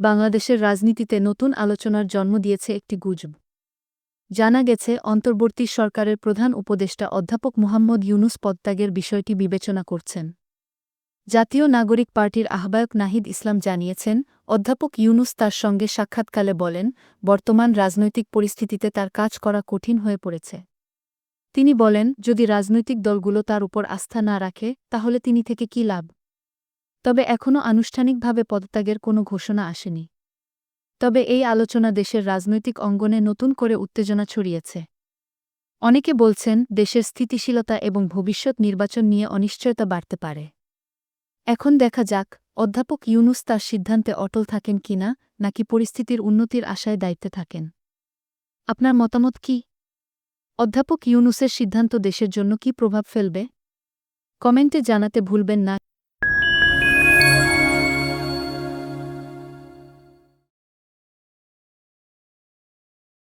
বাংলাদেশের রাজনীতিতে নতুন আলোচনার জন্ম দিয়েছে একটি গুজব। জানা গেছে, অন্তর্বর্তী সরকারের প্রধান উপদেষ্টা অধ্যাপক মুহাম্মদ ইউনূস পদত্যাগের বিষয়টি বিবেচনা করছেন। জাতীয় নাগরিক পার্টির আহ্বায়ক নাহিদ ইসলাম জানিয়েছেন, অধ্যাপক ইউনূস তার সঙ্গে সাক্ষাৎকালে বলেন, বর্তমান রাজনৈতিক পরিস্থিতিতে তার কাজ করা কঠিন হয়ে পড়েছে। তিনি বলেন, যদি রাজনৈতিক দলগুলো তার উপর আস্থা না রাখে, তাহলে তিনি থেকে কী লাভ? তবে এখনও আনুষ্ঠানিকভাবে পদত্যাগের কোনো ঘোষণা আসেনি। তবে এই আলোচনা দেশের রাজনৈতিক অঙ্গনে নতুন করে উত্তেজনা ছড়িয়েছে। অনেকে বলছেন, দেশের স্থিতিশীলতা এবং ভবিষ্যৎ নির্বাচন নিয়ে অনিশ্চয়তা বাড়তে পারে। এখন দেখা যাক, অধ্যাপক ইউনূস তার সিদ্ধান্তে অটল থাকেন কিনা, নাকি পরিস্থিতির উন্নতির আশায় দায়িত্বে থাকেন। আপনার মতামত কি? অধ্যাপক ইউনূসের সিদ্ধান্ত দেশের জন্য কী প্রভাব ফেলবে? কমেন্টে জানাতে ভুলবেন না।